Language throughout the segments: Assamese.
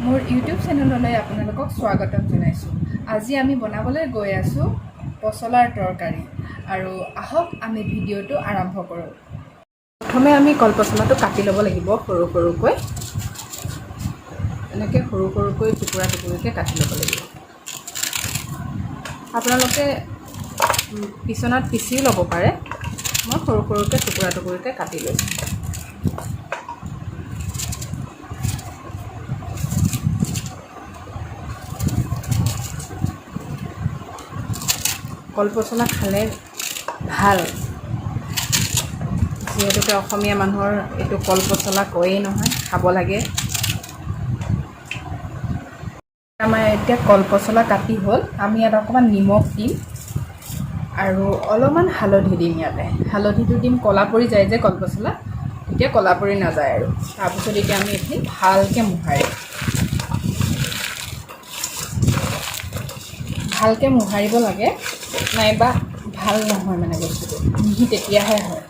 মোৰ ইউটিউব চেনেললৈ আপোনালোকক স্বাগতম জনাইছোঁ। আজি আমি বনাবলৈ গৈ আছোঁ পচলাৰ তৰকাৰী আৰু আহক আমি ভিডিঅ'টো আৰম্ভ কৰোঁ। প্ৰথমে আমি কলপচলাটো কাটি ল'ব লাগিব সৰু সৰুকৈ, এনেকৈ সৰু সৰুকৈ টুকুৰা টুকুৰিকৈ কাটি ল'ব লাগিব। আপোনালোকে পিছনাত পিচি ল'ব পাৰে, মই সৰু সৰুকৈ টুকুৰা টুকুৰিকৈ কাটি লৈছোঁ। কলপচলা খালে ভাল, যিহেতুকে অসমীয়া মানুহৰ এইটো কলপচলা কয়েই নহয়, খাব লাগে। আমাৰ এতিয়া কলপচলা কাটি হ'ল, আমি ইয়াত অকণমান নিমখ দিম আৰু অলপমান হালধি দিম। ইয়াতে হালধিটো দিম, ক'লা পৰি যায় যে কলপচলা, এতিয়া ক'লা পৰি নাযায় আৰু। তাৰপিছত এতিয়া আমি এইখিনি ভালকৈ মোহাৰিব লাগে, নাইবা ভাল নহয় মানে বস্তুটো, মিহি তেতিয়াহে হয়।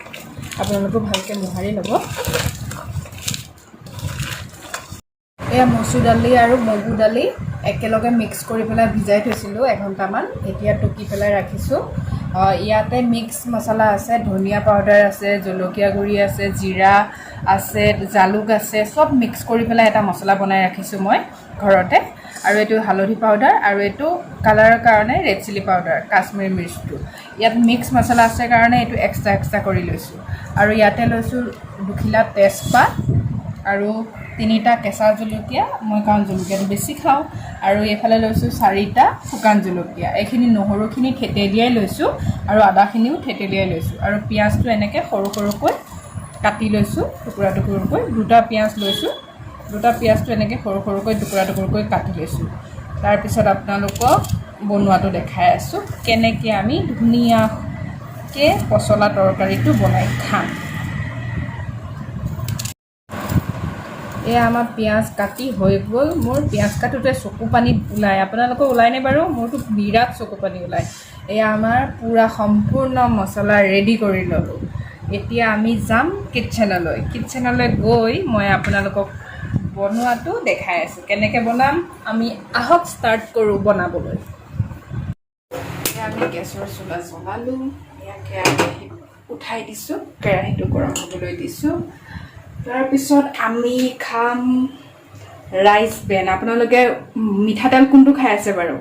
আপোনালোকেও ভালকৈ মোহাৰি ল'ব। এয়া মচুৰ দালি আৰু মগু দালি একেলগে মিক্স কৰি পেলাই ভিজাই থৈছিলোঁ এঘণ্টামান, এতিয়া টুকি পেলাই ৰাখিছোঁ। ইয়াতে মিক্স মছলা আছে, ধনিয়া পাউডাৰ আছে, জলকীয়া গুড়ি আছে, জিৰা আছে, জালুক আছে, চব মিক্স কৰি পেলাই এটা মছলা বনাই ৰাখিছোঁ মই ঘৰতে। আৰু এইটো হালধি পাউডাৰ আৰু এইটো কালাৰৰ কাৰণে ৰেড চিলি পাউডাৰ, কাশ্মীৰী মিৰ্চটো। ইয়াত মিক্স মছলা আছে কাৰণে এইটো এক্সট্ৰা কৰি লৈছোঁ। আৰু ইয়াতে লৈছোঁ দুখিলা তেজপাত আৰু 3টা কেঁচা জলকীয়া, মই কাৰণ জলকীয়াটো বেছি খাওঁ। আৰু এইফালে লৈছোঁ 4টা শুকান জলকীয়া। এইখিনি নহৰুখিনি থেতেলিয়াই লৈছোঁ আৰু আদাখিনিও থেতেলিয়াই লৈছোঁ। আৰু পিঁয়াজটো এনেকৈ সৰু সৰুকৈ কাটি লৈছোঁ, টুকুৰা টুকুৰকৈ। 2টা পিঁয়াজ লৈছোঁ, 2টা পিঁয়াজটো এনেকৈ সৰু সৰুকৈ টুকুৰা টুকুৰকৈ কাটি লৈছোঁ। তাৰপিছত আপোনালোকক বনোৱাটো দেখাই আছোঁ, কেনেকৈ আমি ধুনীয়াকৈ পচলা তৰকাৰীটো বনাই খাম। এয়া আমাৰ পিঁয়াজ কাটি হৈ গ'ল। মোৰ পিঁয়াজ কাটোতে চকু পানী ওলায়, আপোনালোকৰ ওলায়নে বাৰু? মোৰতো বিৰাট চকু পানী ওলায়। এয়া আমাৰ পূৰা সম্পূৰ্ণ মছলা ৰেডি কৰি ল'লোঁ। এতিয়া আমি যাম কিটচেনলৈ গৈ মই আপোনালোকক বনোৱাটো দেখাই আছোঁ, কেনেকৈ বনাম। আমি আহক ষ্টাৰ্ট কৰোঁ বনাবলৈ। এয়া আমি গেছৰ চুলা জ্বলালোঁ, এয়া কেৰাহী উঠাই দিছোঁ, কেৰাহীটো গৰম হ'বলৈ দিছোঁ। তাৰপিছত আমি খাম ৰাইচ ব্ৰেন। আপোনালোকে মিঠাতেল কোনটো খাই আছে বাৰু?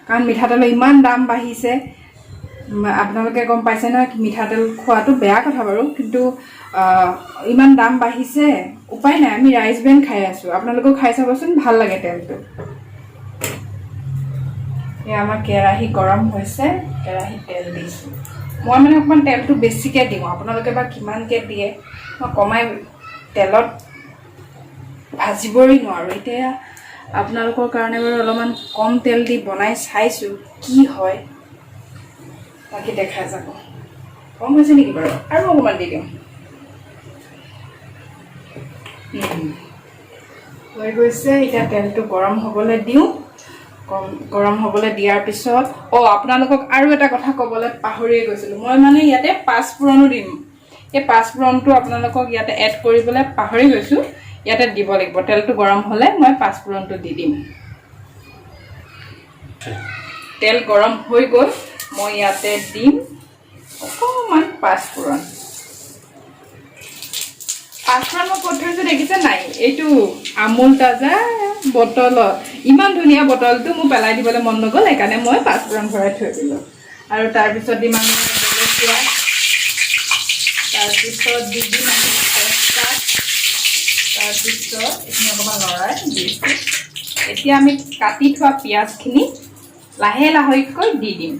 কাৰণ মিঠাতেলৰ ইমান দাম বাঢ়িছে, আপোনালোকে গম পাইছে নহয়। মিঠাতেল খোৱাটো বেয়া কথা বাৰু, কিন্তু ইমান দাম বাঢ়িছে, উপায় নাই, আমি ৰাইচ ব্ৰেন খাই আছোঁ। আপোনালোকেও খাই চাবচোন, ভাল লাগে তেলটো। এয়া আমাৰ কেৰাহী গৰম হৈছে, কেৰাহীত তেল দিছোঁ। মই মানে অকণমান তেলটো বেছিকৈ দিওঁ, আপোনালোকে বা কিমানকৈ দিয়ে। মই কমাই তেলত ভাজিবই নোৱাৰোঁ। এতিয়া আপোনালোকৰ কাৰণে বাৰু অলপমান কম তেল দি বনাই চাইছোঁ, কি হয় বাকী দেখা যাব। কম হৈছে নেকি বাৰু? আৰু অকণমান দি দিওঁ। হৈ গৈছে। এতিয়া তেলটো গৰম হ'বলৈ দিওঁ। গৰম হ'বলৈ দিয়াৰ পিছত আপোনালোকক আৰু এটা কথা ক'বলৈ পাহৰিয়ে গৈছিলোঁ, মই মানে ইয়াতে পাঁচফোৰণো দিম। এই পাঁচফোৰণটো আপোনালোকক ইয়াতে এড কৰিবলৈ পাহৰি গৈছোঁ, ইয়াতে দিব লাগিব। তেলটো গৰম হ'লে মই পাঁচফোৰণটো দি দিম। তেল গৰম হৈ গ'ল, মই ইয়াতে দিম অকণমান পাঁচফোৰণ। পাঁচফোৰণ মই ক'ত থৈছোঁ দেখিছে নাই? এইটো আমুল তাজা বটলত। ইমান ধুনীয়া বটলটো, মোৰ পেলাই দিবলৈ মন নগ'ল, সেইকাৰণে মই পাঁচফোৰণ ভৰাই থৈ দিলোঁ। আৰু তাৰপিছত দিম আমি জলকীয়া, তাৰপিছত দি দিম আমি তেজপাত, তাৰপিছত এইখিনি অকণমান লৰাই দিছোঁ। এতিয়া আমি কাটি থোৱা পিঁয়াজখিনি লাহে লাহেকৈ দি দিম।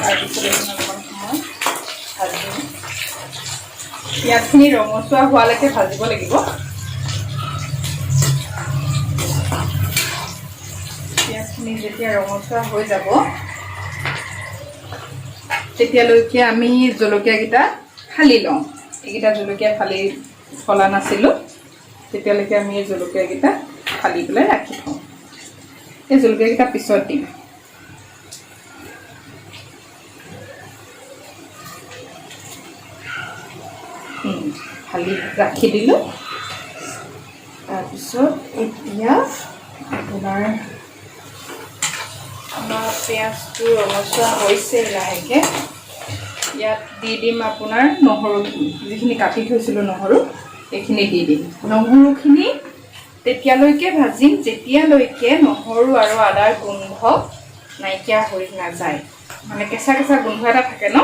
তাৰপিছত এইখিনি অকণমান সময় ভাজিম। পিঁয়াজখিনি ৰঙচুৱা হোৱালৈকে ভাজিব লাগিব। পিঁয়াজখিনি যেতিয়া ৰঙচুৱা হৈ যাব, তেতিয়ালৈকে আমি জলকীয়াকেইটা ফালি লওঁ। এইকেইটা জলকীয়া ফলা নাছিলোঁ, তেতিয়ালৈকে আমি এই জলকীয়াকেইটা ফালি পেলাই ৰাখি থওঁ। এই জলকীয়াকেইটা পিছত দিম। ঢালি ৰাখি দিলোঁ। তাৰপিছত এতিয়া আপোনাৰ আমাৰ পিঁয়াজটো ৰঙচুৱা হৈছে লাহেকৈ। ইয়াত দি দিম আপোনাৰ নহৰু, যিখিনি কাটি থৈছিলোঁ নহৰু, এইখিনি দি দিম। নহৰুখিনি তেতিয়ালৈকে ভাজিম যেতিয়ালৈকে নহৰু আৰু আদাৰ গোন্ধ নাইকিয়া হৈ নাযায়। মানে কেঁচা কেঁচা গোন্ধ এটা থাকে ন,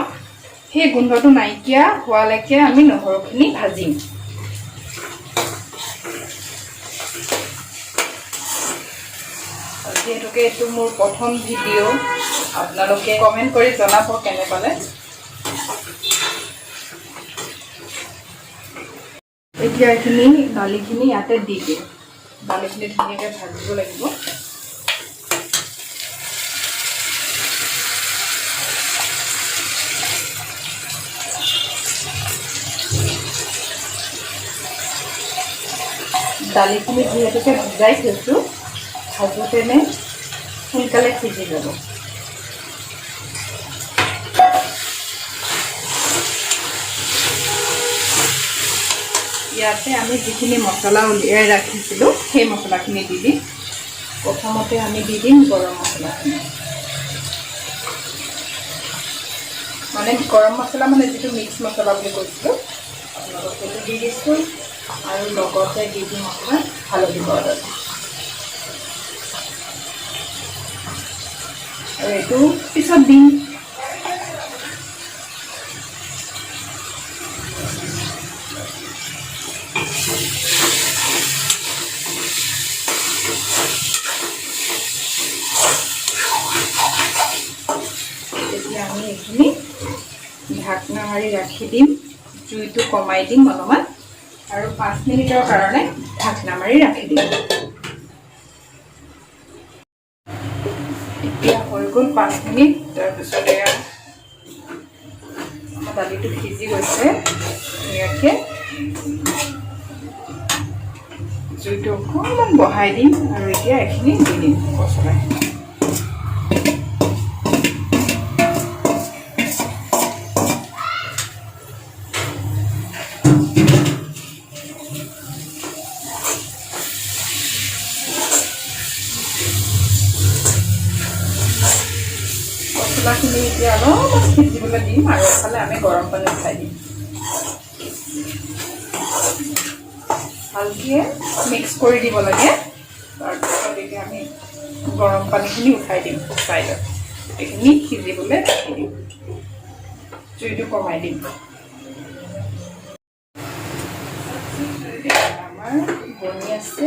সেই গোন্ধটো নাইকিয়া হোৱালৈকে আমি নহৰুখিনি ভাজিম। যিহেতুকে এইটো মোৰ প্ৰথম ভিডিঅ', আপোনালোকে কমেণ্ট কৰি জনাব কেনে পালে। এতিয়া এইখিনি দালিখিনি ইয়াতে দি দিম। দালিখিনি ধুনীয়াকৈ ভাজিব লাগিব। দালিখিনি যিহেতুকে ভিজাই থৈছোঁ, ভাজোঁতেনে সোনকালে সিজি যাব। ইয়াতে আমি যিখিনি মছলা উলিয়াই ৰাখিছিলোঁ সেই মছলাখিনি দি দিম। প্ৰথমতে আমি দি দিম গৰম মছলাখিনি। মানে গৰম মছলা মানে যিটো মিক্স মছলা বুলি কৈছিলোঁ, আপোনালোকক সেইটো দি দিছোঁ। আৰু লগতে দি দিম আপোনাৰ হালধি পাউডাৰ। আৰু এইটো পিছত দিম। এতিয়া আমি এইখিনি ঢাকনা মাৰি ৰাখি দিম। জুইটো কমাই দিম অলপমান আৰু 5 মিনিটৰ কাৰণে ঢাকনা মাৰি ৰাখি দিম। এতিয়া হৈ গ'ল 5 মিনিট। তাৰপিছত এয়া আমাৰ দালিটো সিজি গৈছে ধুনীয়াকৈ। জুইটো অকণমান বঢ়াই দিম আৰু এতিয়া এইখিনি দি দিম মছলা। মছলাখিনি এতিয়া অলপমান সিজিবলৈ দিম আৰু এফালে আমি গৰম পানী উঠাই দিম। ভালকৈ মিক্স কৰি দিব লাগে। তাৰপিছত এতিয়া আমি গৰম পানীখিনি উঠাই দিম ছাইডত। এইখিনি সিজিবলৈ ৰাখি দিম। জুইটো কমাই দিম। আমাৰ বনি আছে।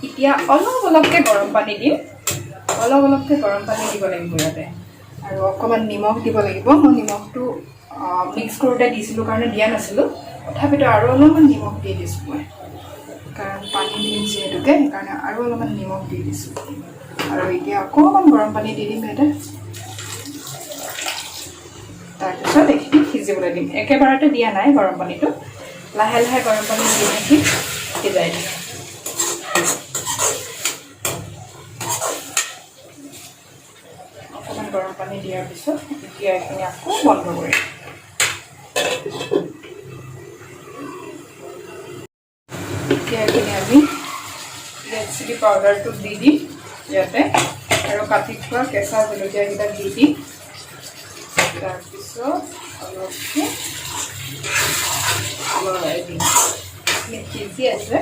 এতিয়া অলপ অলপকৈ গৰম পানী দিম। অলপ অলপকৈ গৰম পানী দিব লাগিব ইয়াতে। আৰু অকণমান নিমখ দিব লাগিব। মই নিমখটো মিক্স কৰোঁতে দিছিলোঁ কাৰণে দিয়া নাছিলোঁ, তথাপিতো আৰু অলপমান নিমখ দি দিছোঁ মই, কাৰণ পানী দিম যিহেতুকে, সেইকাৰণে আৰু অলপমান নিমখ দি দিছোঁ। আৰু এতিয়া অকণমান গৰম পানী দি দিম ইয়াতে। তাৰপিছত এইখিনি সিজিবলৈ দিম। একেবাৰতে দিয়া নাই গৰম পানীটো, লাহে লাহে গৰম পানী দি থাকি সিজাই দিম। অকণমান গৰম পানী দিয়াৰ পিছত এতিয়া এইখিনি আকৌ বন্ধ কৰিম। এতিয়া এইখিনি আমি ৰেড চিলি পাউডাৰটো দি দিম ইয়াতে, আৰু কাটি থোৱা কেঁচা জলকীয়াকেইটা দি দিম। তাৰপিছত অলপকৈ লৰাই দিম। সিজি আছে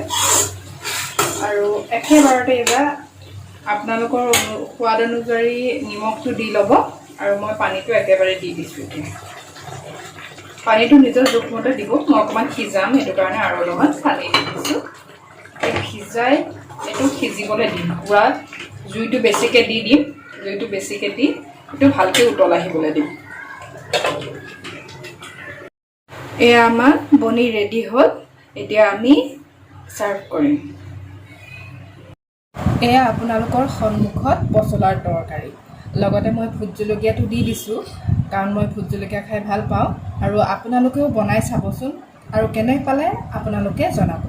আৰু একেবাৰতে এইবাৰ আপোনালোকৰ সোৱাদ অনুযায়ী নিমখটো দি ল'ব। আৰু মই পানীটো একেবাৰে দি দিছোঁ। এতিয়া পানীটো নিজৰ জোখমতে দিব। মই অকণমান সিজাম, সেইটো কাৰণে আৰু অলপমান পানী দি দিছোঁ। সিজাই এইটো সিজিবলৈ দিম। পূৰা জুইটো বেছিকৈ দি দিম। জুইটো বেছিকৈ দি এইটো ভালকৈ উতল আহিবলৈ দিম। এয়া আমাৰ বনি ৰেডি হ'ল। এতিয়া আমি ছাৰ্ভ কৰিম। এয়া আপোনালোকৰ সন্মুখত পচলাৰ তৰকাৰী। লগতে মই ভোট জলকীয়াটো দি দিছোঁ, কাৰণ মই ভোট জলকীয়া খাই ভাল পাওঁ। আৰু আপোনালোকেও বনাই চাবচোন, আৰু কেনে পালে আপোনালোকে জনাব।